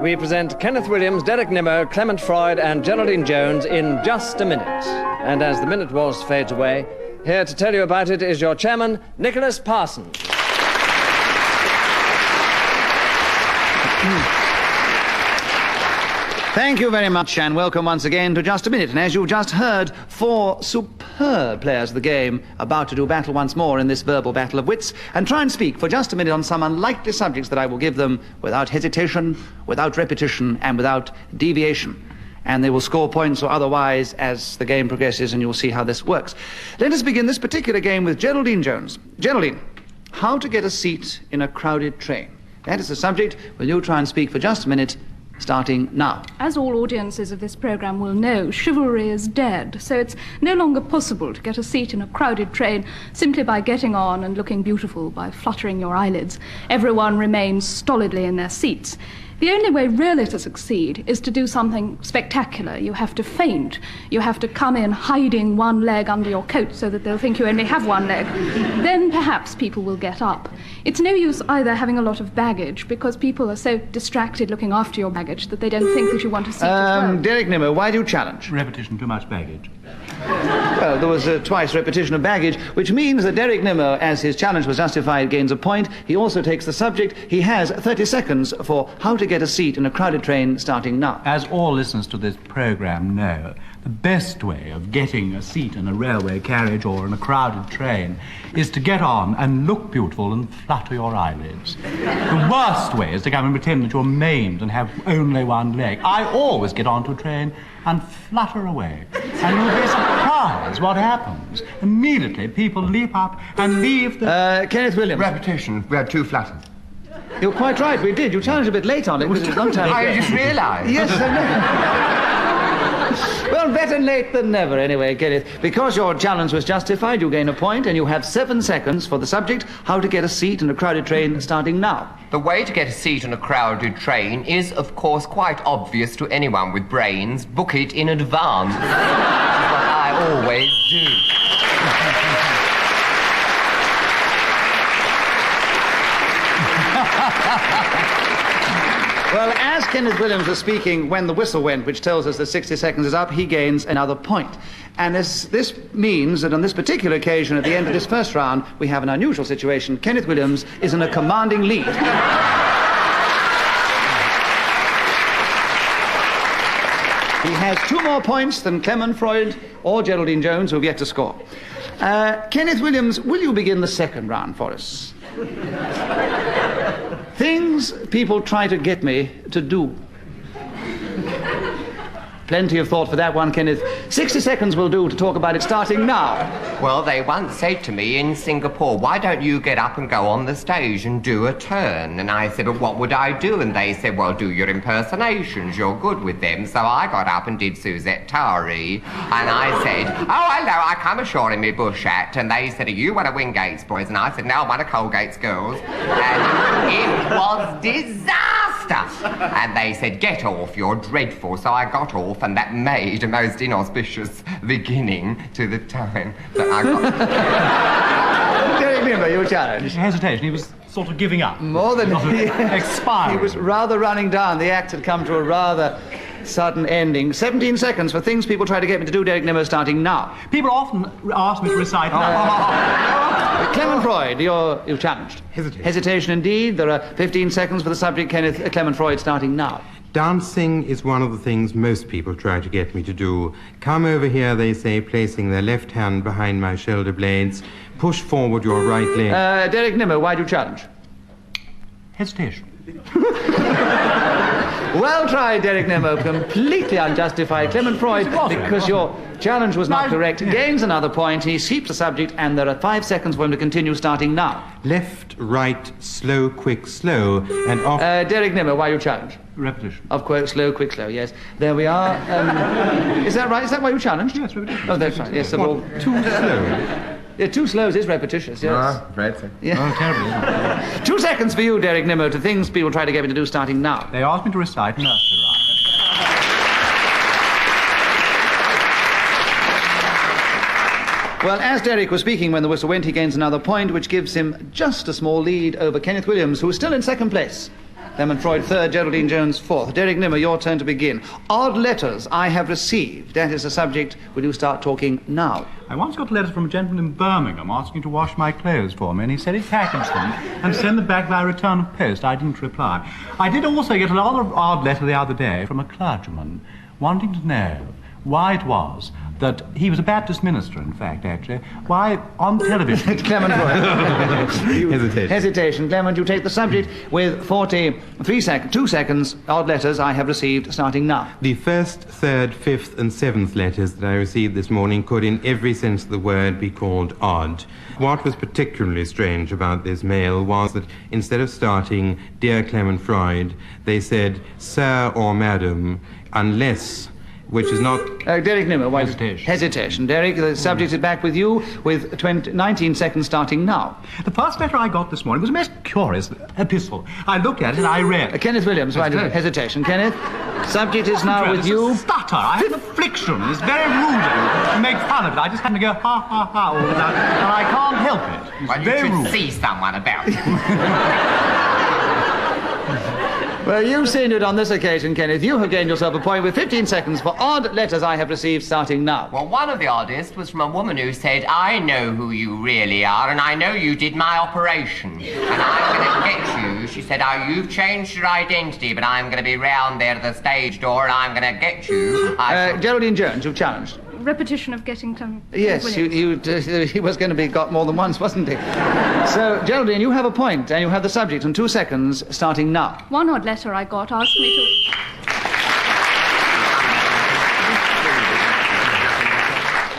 we present Kenneth Williams, Derek Nimmo, Clement Freud and Geraldine Jones in Just a Minute. And as the minute waltz fades away, here to tell you about it is your chairman, Nicholas Parsons. Thank you very much, and welcome once again to Just a Minute. And as you've just heard, four superb players of the game about to do battle once more in this verbal battle of wits, and try and speak for just a minute on some unlikely subjects that I will give them without hesitation, without repetition, and without deviation. And they will score points or otherwise as the game progresses, and you'll see how this works. Let us begin this particular game with Geraldine Jones. Geraldine, how to get a seat in a crowded train. That is the subject. Will you try and speak for just a minute, starting now? As all audiences of this programme will know, chivalry is dead, so it's no longer possible to get a seat in a crowded train simply by getting on and looking beautiful, by fluttering your eyelids. Everyone remains stolidly in their seats. The only way really to succeed is to do something spectacular. You have to feint. You have to come in hiding one leg under your coat so that they'll think you only have one leg. Then perhaps people will get up. It's no use either having a lot of baggage, because people are so distracted looking after your baggage that they don't think that you want a seat as well. Derek Nimmo, why do you challenge? Repetition, too much baggage. Well, there was twice repetition of baggage, which means that Derek Nimmo, as his challenge was justified, gains a point. He also takes the subject. He has 30 seconds for how to get a seat in a crowded train, starting now. As all listeners to this programme know, the best way of getting a seat in a railway carriage or in a crowded train is to get on and look beautiful and flutter your eyelids. The worst way is to come and pretend that you're maimed and have only one leg. I always get onto a train and flutter away, and you'll be surprised what happens. Immediately people leap up and leave the... Kenneth Williams. Repetition. We had two flutters. You're quite right, we did. You challenged a bit late on it. It was a long time ago. I just realised. Yes, well, better late than never, anyway, Kenneth. Because your challenge was justified, you gain a point, and you have 7 seconds for the subject, how to get a seat in a crowded train, starting now. The way to get a seat on a crowded train is, of course, quite obvious to anyone with brains. Book it in advance. Which is what I always do. Well, as Kenneth Williams was speaking when the whistle went, which tells us that 60 seconds is up, he gains another point. And this means that on this particular occasion, at the end of this first round, we have an unusual situation. Kenneth Williams is in a commanding lead. He has 2 more points than Clement, Freud, or Geraldine Jones, who have yet to score. Kenneth Williams, will you begin the second round for us? Things people try to get me to do. Plenty of thought for that one, Kenneth. 60 seconds will do to talk about it, starting now. Well, they once said to me in Singapore, why don't you get up and go on the stage and do a turn? And I said, but what would I do? And they said, well, do your impersonations. You're good with them. So I got up and did Suzette Tari. And I said, oh, hello, I come ashore in my bush hat. And they said, are you one of Wingate's boys? And I said, no, I'm one of Colgate's girls. And it was disaster. And they said, get off, you're dreadful. So I got off, and that made a most inauspicious beginning to the time that I got... Derek Nimmo, your challenge. Hesitation, he was sort of giving up. More than... expiring. He was rather running down. The act had come to a rather sudden ending. 17 seconds for things people try to get me to do, Derek Nimmo, starting now. People often ask me to recite... Clement Freud, you're challenged. Hesitation indeed. There are 15 seconds for the subject, Clement Freud, starting now. Dancing is one of the things most people try to get me to do. Come over here, they say, placing their left hand behind my shoulder blades. Push forward your right leg. Derek Nimmo, why do you challenge? Hesitation. Well tried, Derek Nimmo. Completely unjustified. Clement Freud, because your challenge was not correct, gains another point. He keeps the subject, and there are 5 seconds for him to continue, starting now. Left, right, slow, quick, slow, and off... Derek Nimmo, why you challenge? Repetition. Of course, slow, quick, slow, yes. There we are. Is that right? Is that why you challenged? Yes, repetition. Oh, that's right. Yes, What, too slow? Yeah, 2 slows is repetitious, yes. Right, sir. Yeah. Oh, terrible. 2 seconds for you, Derek Nimmo, to things people try to get me to do, starting now. They asked me to recite nursery rhymes. Well, as Derek was speaking when the whistle went, he gains another point, which gives him just a small lead over Kenneth Williams, who is still in second place. Clement Freud third, Geraldine Jones fourth. Derek Nimmo, your turn to begin. Odd letters I have received. That is the subject. Will you start talking now? I once got a letter from a gentleman in Birmingham asking to wash my clothes for me, and he said he'd package them and send them back by return of post. I didn't reply. I did also get a rather odd letter the other day from a clergyman wanting to know why it was that he was a Baptist minister, in fact, actually, why on television... Clement Freud. Hesitation. Clement, you take the subject with 2 seconds. Odd letters I have received, starting now. The first, third, fifth, and seventh letters that I received this morning could, in every sense of the word, be called odd. What was particularly strange about this mail was that instead of starting, Dear Clement Freud, they said, Sir or Madam, unless... which is not... Derek Nimmo, why... Hesitation. Derek, the subject is back with you with 19 seconds starting now. The first letter I got this morning was a most curious epistle. I looked at it, I read. Kenneth Williams, why do you... Hesitation. Kenneth, subject is now with you. It's a stutter. I have an affliction. It's very rude to make fun of it. I just happen to go ha, ha, ha all the time, and I can't help it. It's well, very you should rude. see someone about it. Well, you've seen it on this occasion, Kenneth. You have gained yourself a point with 15 seconds for odd letters I have received, starting now. Well, one of the oddest was from a woman who said, I know who you really are, and I know you did my operation, and I'm going to get you. She said, you've changed your identity, but I'm going to be round there at the stage door, and I'm going to get you. Geraldine Jones, you've challenged. Repetition of getting to... Yes, he was going to be got more than once, wasn't he? So, Geraldine, you have a point, and you have the subject in 2 seconds, starting now. One odd letter I got asked me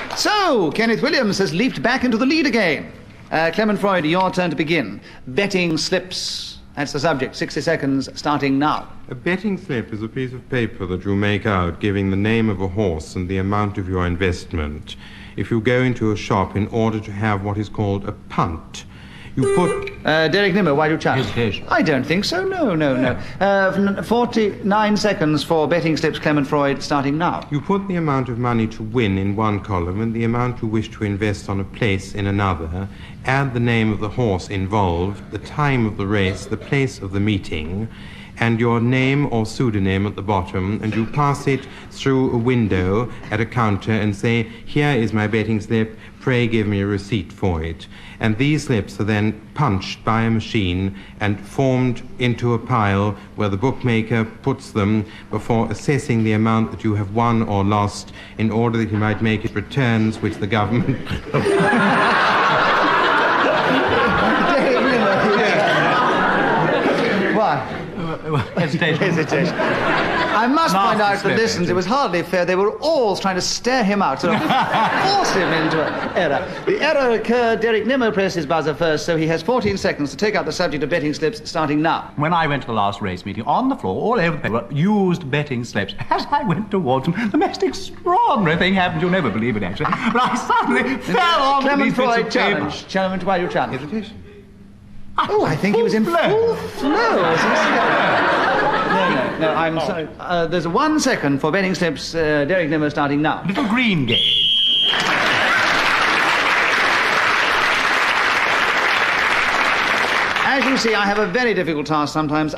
to... So, Kenneth Williams has leaped back into the lead again. Clement Freud, your turn to begin. Betting slips. That's the subject. 60 seconds, starting now. A betting slip is a piece of paper that you make out giving the name of a horse and the amount of your investment. If you go into a shop in order to have what is called a punt, you put... Derek Nimmo, why do you challenge? Hesitation. I don't think so, no. 49 seconds for betting slips, Clement Freud, starting now. You put the amount of money to win in one column and the amount you wish to invest on a place in another, add the name of the horse involved, the time of the race, the place of the meeting, and your name or pseudonym at the bottom, and you pass it through a window at a counter and say, here is my betting slip, pray give me a receipt for it. And these slips are then punched by a machine and formed into a pile where the bookmaker puts them before assessing the amount that you have won or lost in order that he might make his returns, which the government... Why? Hesitation. I must point out that listeners, it was hardly fair. They were all trying to stare him out, sort of force him into an error. The error occurred. Derek Nimmo pressed his buzzer first, so he has 14 seconds to take out the subject of betting slips, starting now. When I went to the last race meeting, on the floor, all over the paper, used betting slips. As I went towards them, the most extraordinary thing happened. You'll never believe it, actually. But I suddenly fell on Clement these bits Freud of challenge. paper. Clement, why you challenge? Hesitation. Oh, I think he was in full flow. No, I'm sorry. There's 1 second for betting slips. Derek Nimmo starting now. Little green gauge. As you see, I have a very difficult task sometimes.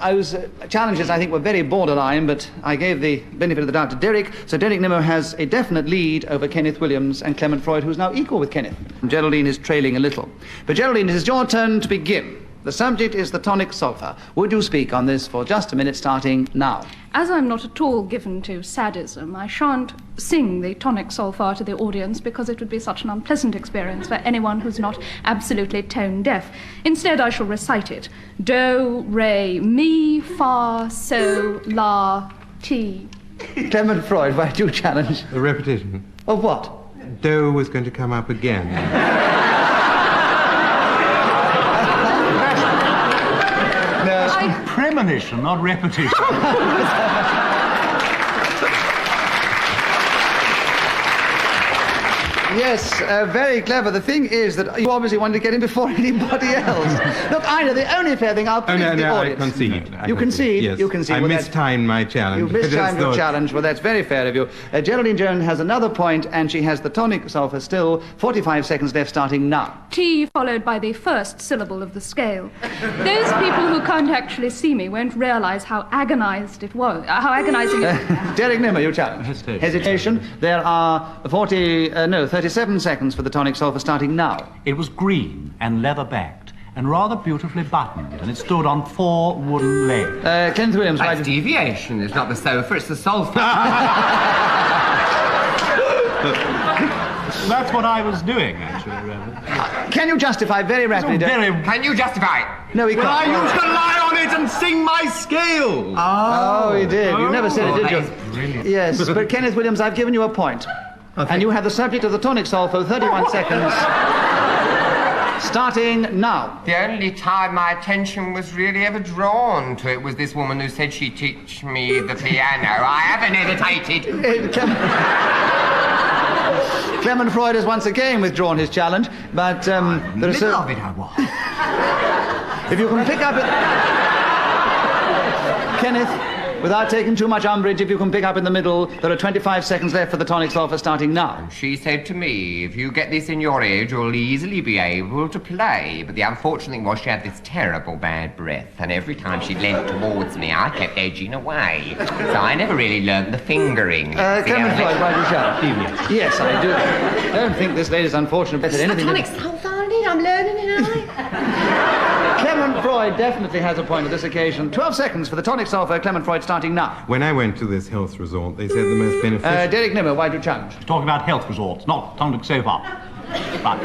Challenges, I think, were very borderline, but I gave the benefit of the doubt to Derek, so Derek Nimmo has a definite lead over Kenneth Williams and Clement Freud, who's now equal with Kenneth. Geraldine is trailing a little. But Geraldine, it is your turn to begin. The subject is the tonic sulfur. Would you speak on this for just a minute, starting now? As I'm not at all given to sadism, I shan't sing the tonic sulfur to the audience because it would be such an unpleasant experience for anyone who's not absolutely tone deaf. Instead, I shall recite it. Do, re, mi, fa, so, la, ti. Clement Freud, why do you challenge? A repetition. Of what? Doe was going to come up again. Premonition, not repetition. Yes, very clever. The thing is that you obviously wanted to get in before anybody else. Look, I know the only fair thing I'll put Oh, it to the no, I audience. concede. You concede? Yes. You concede. I Well, mistimed my challenge. You mistimed your Thought- challenge. Well, that's very fair of you. Geraldine Jones has another point, and she has the tonic sulfur still. 45 seconds left, starting now. T followed by the first syllable of the scale. Those people who can't actually see me won't realise how agonised it was. How agonising it was. Derek Nimmo, your challenge. Hesitation. There are 37 seconds for the tonic sulfur, starting now. It was green and leather-backed and rather beautifully buttoned, and it stood on 4 wooden legs. Kenneth Williams, why That's did... deviation. It's not the sofa, it's the sulphur. That's what I was doing, actually, Reverend. Can you justify very rapidly... Can you justify it? No, he can't. I used to lie on it and sing my scales. Oh, he did. You never said it, did that you? is brilliant. Yes, but Kenneth Williams, I've given you a point. And you have the subject of the tonic sulfur, 31 seconds. Starting now. The only time my attention was really ever drawn to it was this woman who said she'd teach me the piano. I haven't hesitated. Clement Freud has once again withdrawn his challenge, but there are Middle of it I was. if you can pick up it... Kenneth, without taking too much umbrage, if you can pick up in the middle, there are 25 seconds left for the tonic sulfur, starting now. She said to me, if you get this in your head, you'll easily be able to play. But the unfortunate thing was she had this terrible bad breath, and every time she leant towards me, I kept edging away. So I never really learnt the fingering. Clement Freud, why do you shout? Yes, I do. I don't think this lady's unfortunate better than anything... Tonic sulphur, I'm learning it, Clement Freud definitely has a point at this occasion. 12 seconds for the tonic sulfur, Clement Freud, starting now. When I went to this health resort, they said the most beneficial... Derek Nimmo, why do you challenge? Talking about health resorts, not tonic so far. But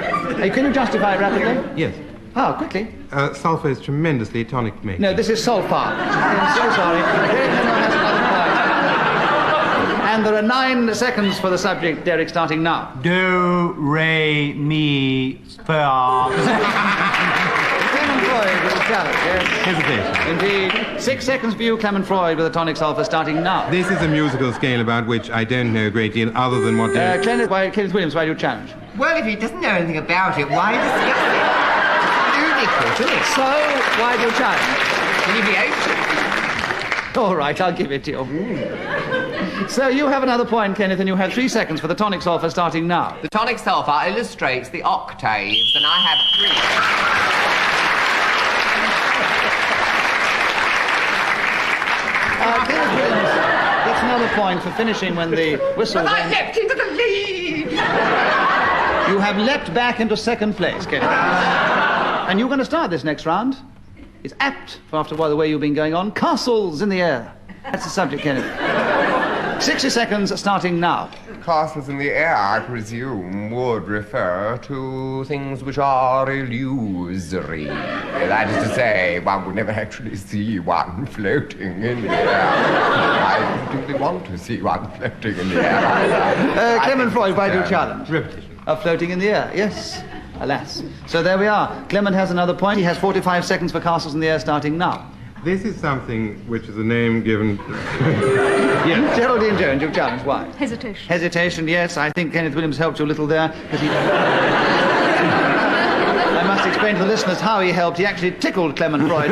Can you justify it rapidly? Yes. Oh, quickly. Sulfur is tremendously tonic making. No, this is sulfur. I'm so sorry. Derek Nimmo has another point. And there are 9 seconds for the subject, Derek, starting now. do, re, mi, fa. Clement Freud with a challenge, yes. Hesitation. Indeed. 6 seconds for you, Clement Freud, with a tonic sulfur, starting now. This is a musical scale about which I don't know a great deal other than what... Kenneth Williams, why do you challenge? Well, if he doesn't know anything about it, why discuss it? Ludicrous, isn't it? So, why do you challenge? Deviation. All right, I'll give it to you. So you have another point, Kenneth, and you have 3 seconds for the tonic sulfur, starting now. The tonic sulphur illustrates the octaves, and I have 3. Kenneth Williams, that's another point for finishing when the whistle But I went. leapt into the lead! You have leapt back into second place, Kenneth. And you're going to start this next round. It's apt, after the way you've been going on. Castles in the air. That's the subject, Kenneth. 60 seconds, starting now. Castles in the air, I presume, would refer to things which are illusory. That is to say, one would never actually see one floating in the air. I particularly want to see one floating in the air. Clement Freud, why do you challenge? Repetition. Of floating in the air, yes. Alas. So there we are. Clement has another point. He has 45 seconds for castles in the air, starting now. This is something which is a name given... Yes. Geraldine Jones, you challenge. Why? Hesitation. Hesitation, yes. I think Kenneth Williams helped you a little there, because he... I must explain to the listeners how he helped. He actually tickled Clement Freud.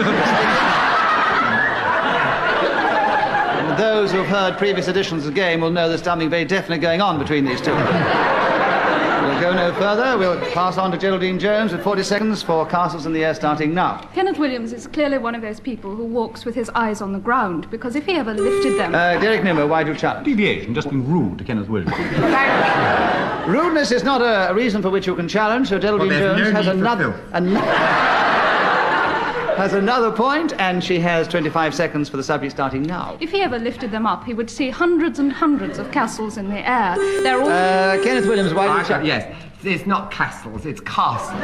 And those who have heard previous editions of the game will know there's something very definite going on between these two. We'll go no further. We'll pass on to Geraldine Jones with 40 seconds for castles in the air, starting now. Kenneth Williams is clearly one of those people who walks with his eyes on the ground, because if he ever lifted them... Derek Nimmo, why do you challenge? Deviation, just being rude to Kenneth Williams. Rudeness is not a reason for which you can challenge, so Geraldine Jones has another point, and she has 25 seconds for the subject, starting now. If he ever lifted them up, he would see hundreds and hundreds of castles in the air. They're all... Kenneth Williams, why do you challenge? Yes, it's not castles, it's castles.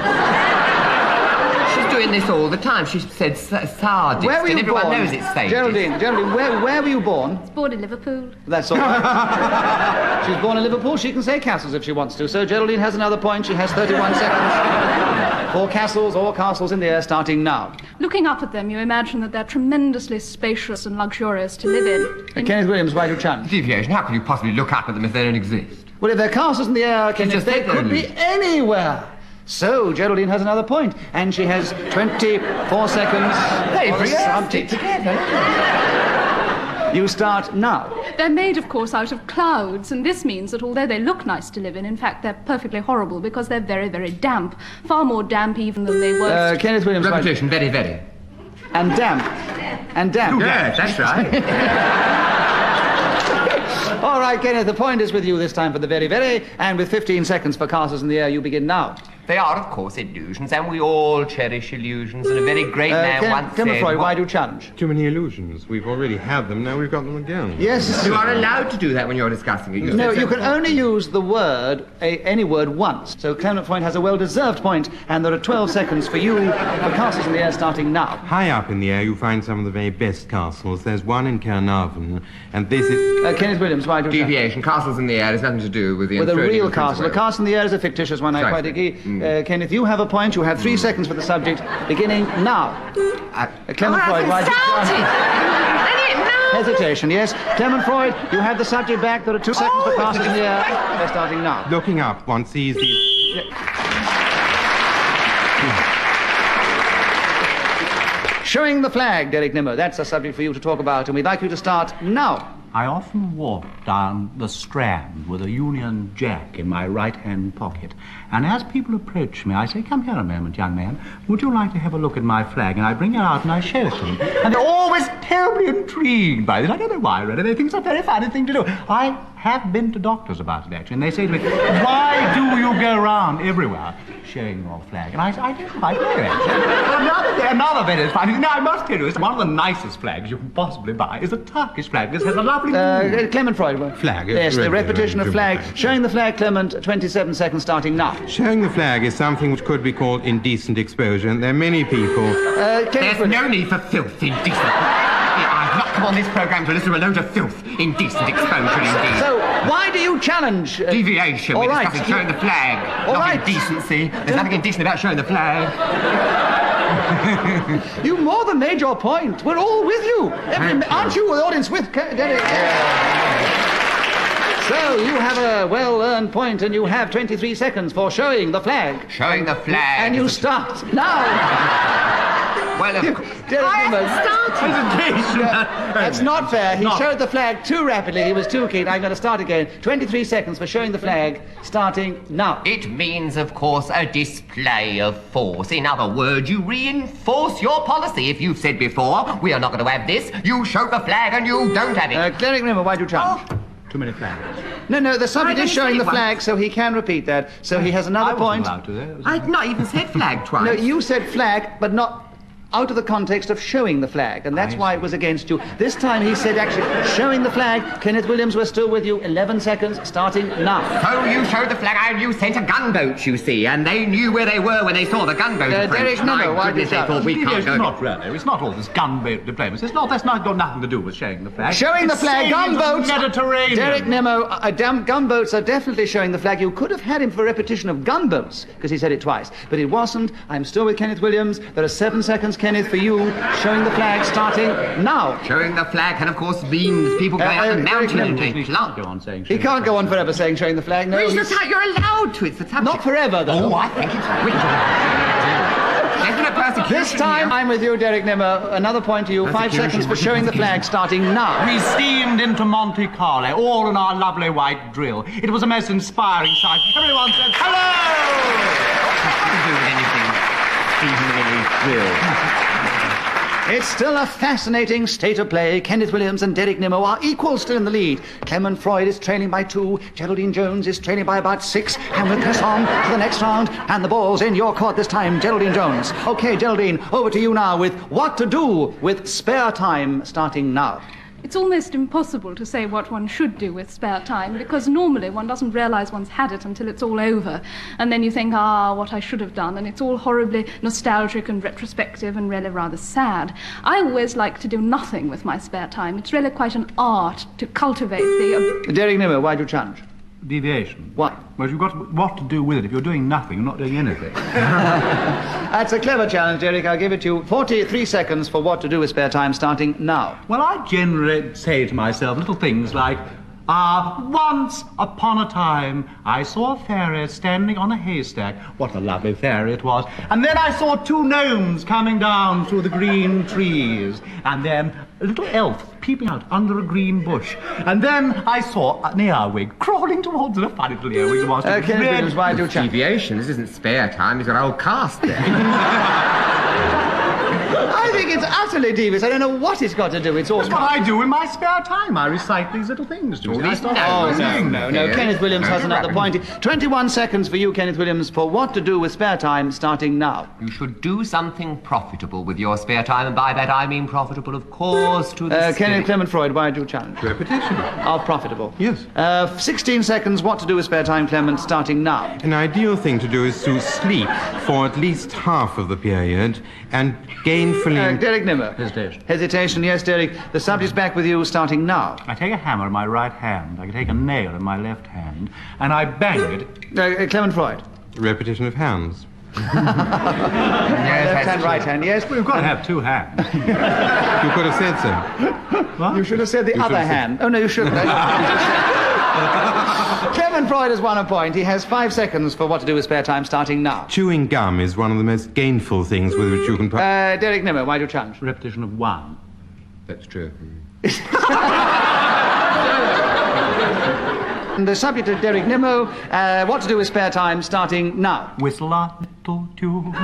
She's doing this all the time. She said sardis, Where were you and everyone born? knows it's sardis. Geraldine, where were you born? born in Liverpool. That's all right. She's born in Liverpool. She can say castles if she wants to. So Geraldine has another point. She has 31 seconds. For castles or castles in the air, starting now. Looking up at them, you imagine that they're tremendously spacious and luxurious to live in. Kenneth Williams, why do you challenge? Deviation, how can you possibly look up at them if they don't exist? Well, if they're castles in the air, Kenneth, they could be anywhere. So, Geraldine has another point, and she has 24 seconds. They've rehearsed it together. You start now. They're made, of course, out of clouds, and this means that although they look nice to live in fact, they're perfectly horrible because they're very, very damp. Far more damp even than they were. Kenneth Williams. Repetition, very, very. And damp. And damp. Yes, that's right. All right, Kenneth, the point is with you this time for the very, very, and with 15 seconds for castles in the air, you begin now. They are, of course, illusions, and we all cherish illusions, and a very great man once Clement, said... Freud, why do you challenge? Too many illusions. We've already had them, now we've got them again. Yes. You are allowed to do that when you're discussing it. No, you can only use the word, any word, once. So Clement Freud has a well-deserved point, and there are 12 seconds for you for castles in the air starting now. High up in the air, you find some of the very best castles. There's one in Caernarvon, and this is... Kenneth Williams, why do you challenge? Deviation. Castles in the air has nothing to do with the... With a enthroning real of Prince castle. A Wales. castle in the air is a fictitious one, I quite agree. Kenneth, you have a point. You have 3 seconds for the subject, beginning now. Clement Freud, why do you challenge? Hesitation, yes. Clement Freud, you have the subject back. There are 2 seconds for castles in the air. They're starting now. Looking up, one sees these... Showing the flag, Derek Nimmo. That's a subject for you to talk about, and we'd like you to start now. I often walk down the Strand with a Union Jack in my right-hand pocket. And as people approach me, I say, "Come here a moment, young man. Would you like to have a look at my flag?" And I bring it out and I show it to them. And they're always terribly intrigued by it. I don't know why, really. They think it's a very funny thing to do. I have been to doctors about it, actually, and they say to me, "Why do you go around everywhere showing your flag?" And I don't quite know, actually. Another very funny thing. Now, I must tell you, it's one of the nicest flags you can possibly buy is a Turkish flag. This has a lovely... Clement Freud. Flag. Yes, the repetition of flag. Showing the flag, Clement, 27 seconds starting now. Showing the flag is something which could be called indecent exposure, and there are many people... There's no need for filth, indecent. I've not come on this programme to listen to a load of filth. Indecent exposure, indeed. So, why do you challenge... Deviation. All We're right. discussing showing the flag. All not right. indecency. There's nothing indecent about showing the flag. You more than made your point. We're all with you. Aren't you the audience with... Derek? So, you have a well-earned point, and you have 23 seconds for showing the flag. Showing the flag. And you start now. Well, of course. Derek Nimmo. Hesitation. That's not fair. He showed the flag too rapidly. He was too keen. I'm going to start again. 23 seconds for showing the flag, starting now. It means, of course, a display of force. In other words, you reinforce your policy. If you've said before, we are not going to have this, you show the flag and you don't have it. Derek Nimmo, why do you challenge? Too many flags. No, the subject I is didn't showing say the it flag, so he can repeat that. So he has another I point. wasn't allowed to, though. I've not even said flag twice. No, you said flag, but not out of the context of showing the flag, and that's why it was against you. This time he said actually showing the flag. Kenneth Williams, we're still with you. 11 seconds, starting now. So you showed the flag and you sent a gunboat, you see, and they knew where they were when they saw the gunboat approach. Derek Nimmo, why goodness, did you they thought we can't It's go... not really. It's not all this gunboat diplomacy. That's not got nothing to do with showing the flag. Showing the It's flag, sailing into the gunboats. Mediterranean. Derek Nimmo, gunboats are definitely showing the flag. You could have had him for a repetition of gunboats, because he said it twice. But it wasn't. I'm still with Kenneth Williams. There are 7 seconds, Kenneth, for you. Showing the flag, starting now. Showing the flag can, of course, mean people going up the mountain and He they can't plant. go on saying... He can't go on forever saying showing the flag. No, It's he's- the you're allowed to. It's the subject. not forever, though. Oh, I think it's wicked. There's been a persecution This time, here. I'm with you, Derek Nimmo. Another point to you. 5 seconds for showing the flag, starting now. We steamed into Monte Carlo, all in our lovely white drill. It was a most inspiring sight. Everyone said, "Hello!" Do anything. Even really It's still a fascinating state of play. Kenneth Williams and Derek Nimmo are equal still in the lead. Clement Freud is trailing by 2. Geraldine Jones is trailing by about 6. And we'll press on to the next round. And the ball's in your court this time, Geraldine Jones. Okay, Geraldine, over to you now with what to do with spare time, starting now. It's almost impossible to say what one should do with spare time because normally one doesn't realise one's had it until it's all over. And then you think, what I should have done. And it's all horribly nostalgic and retrospective and really rather sad. I always like to do nothing with my spare time. It's really quite an art to cultivate the... Derek Nimmo, why do you challenge? Deviation. What? Well, you've got what to do with it. If you're doing nothing, you're not doing anything. That's a clever challenge, Derek. I'll give it to you. 43 seconds for what to do with spare time, starting now. Well, I generally say to myself little things like, Once upon a time, I saw a fairy standing on a haystack. What a lovely fairy it was. And then I saw two gnomes coming down through the green trees. And then a little elf peeping out under a green bush. And then I saw an earwig crawling towards it. A funny little earwig was. Kenneth Williams, why do you chat? Deviation. This isn't spare time. He's got a whole cast there. I think it's utterly devious. I don't know what it's got to do. It's all... That's what I do in my spare time. I recite these little things. All these No. Yeah. Kenneth Williams has another point. 21 seconds for you, Kenneth Williams, for what to do with spare time starting now. You should do something profitable with your spare time, and by that I mean profitable, of course, to the Kenneth Clement Freud, why do you challenge? Repetition. Of profitable. Yes. 16 seconds, what to do with spare time, Clement, starting now. An ideal thing to do is to sleep for at least half of the period and gainfully... Derek Nimmo. Hesitation. Hesitation, yes, Derek. The subject's back with you starting now. I take a hammer in my right hand. I take a nail in my left hand. And I bang it. Clement Freud. Repetition of hands. Left hand, right hand, yes. We've got to have two hands. You could have said so. What? You should have said the other hand. Oh, no, you shouldn't. Clement Freud has won a point. He has 5 seconds for what to do with spare time starting now. Chewing gum is one of the most gainful things with which you can... Derek Nimmo, why do you challenge? Repetition of one. That's true. And the subject of Derek Nimmo, what to do with spare time starting now. Whistle a little tune.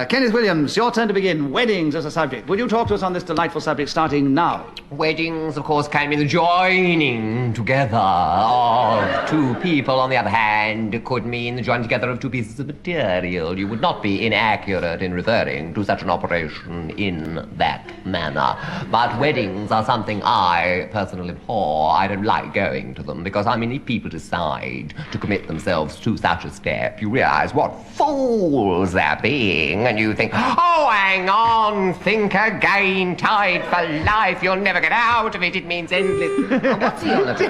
Kenneth Williams, your turn to begin. Weddings as a subject. Would you talk to us on this delightful subject starting now? Weddings, of course, can mean the joining together of two people. On the other hand, it could mean the joining together of two pieces of material. You would not be inaccurate in referring to such an operation in that manner. But weddings are something I personally abhor. I don't like going to them because, I mean, if people decide to commit themselves to such a step, you realize what fools they're being. And you think, oh, hang on, think again, tied for life, you'll never get out of it, it means endless. Oh, what's he on about?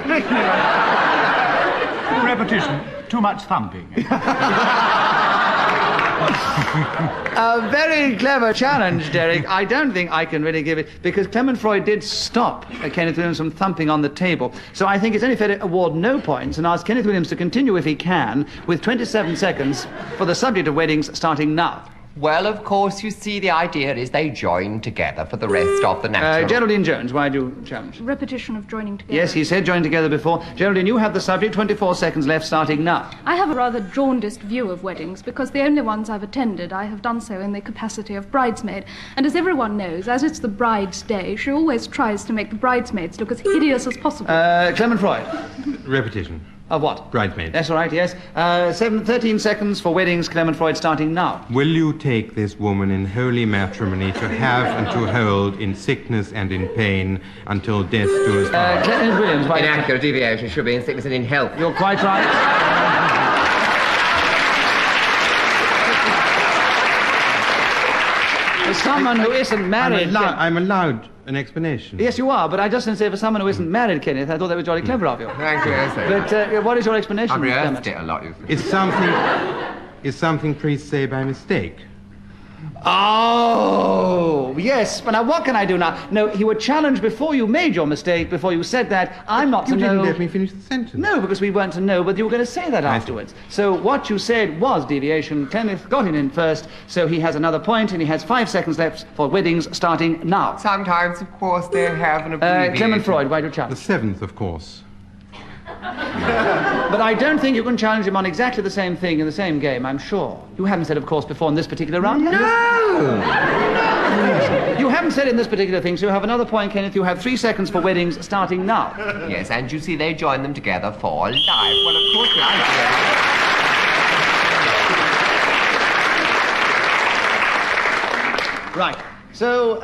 Repetition. Too much thumping. A very clever challenge, Derek. I don't think I can really give it, because Clement Freud did stop Kenneth Williams from thumping on the table. So I think it's only fair to award no points and ask Kenneth Williams to continue, if he can, with 27 seconds for the subject of weddings starting now. Well, of course, you see, the idea is they join together for the rest of the natural... Geraldine Jones, why do you challenge? Repetition of joining together. Yes, he said join together before. Geraldine, you have the subject. 24 seconds left, starting now. I have a rather jaundiced view of weddings because the only ones I've attended, I have done so in the capacity of bridesmaid. And as everyone knows, as it's the bride's day, she always tries to make the bridesmaids look as hideous as possible. Clement Freud. Repetition. Of what? Bridesmaid. That's all right, yes. 13 seconds for weddings, Clement Freud, starting now. Will you take this woman in holy matrimony to have and to hold in sickness and in pain until death do us part? Clement Williams, why... Inaccurate deviation should be in sickness and in health. You're quite right. For someone who isn't married... I'm allowed an explanation. Yes, you are, but I just didn't say for someone who isn't married, Kenneth. I thought that was jolly clever of you. Thank you, yes, sir. But what is your explanation, I've rehearsed Clement? it a lot, you see. It's something priests say by mistake. Oh, yes. But now what can I do now? No, he would challenge before you made your mistake, before you said that. I'm not You to know... didn't let me finish the sentence. No, because we weren't to know, but you were going to say that afterwards. So what you said was deviation. Kenneth got it in first, so he has another point, and he has 5 seconds left for weddings starting now. Sometimes, of course, they have an abbreviation. Clement Freud, why do you The challenge? 7th, of course. But I don't think you can challenge him on exactly the same thing in the same game, I'm sure. You haven't said, of course, before in this particular round, have you? No! You haven't said in this particular thing, so you have another point, Kenneth. You have 3 seconds for weddings starting now. Yes, and you see, they join them together for life. Well, of course, the idea... Right. So,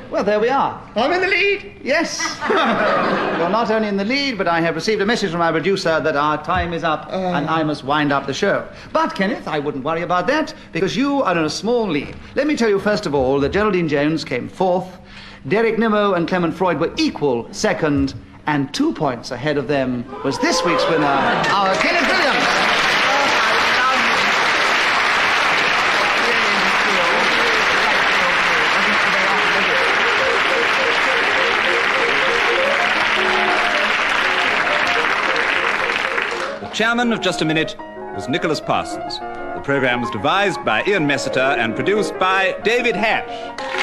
well, there we are. I'm in the lead. Yes. You're not only in the lead, but I have received a message from my producer that our time is up and I must wind up the show. But, Kenneth, I wouldn't worry about that because you are in a small lead. Let me tell you, first of all, that Geraldine Jones came 4th, Derek Nimmo and Clement Freud were equal 2nd, and 2 points ahead of them was this week's winner, our Kenneth Williams. chairman of Just a Minute was Nicholas Parsons. The program was devised by Ian Messiter and produced by David Hatch.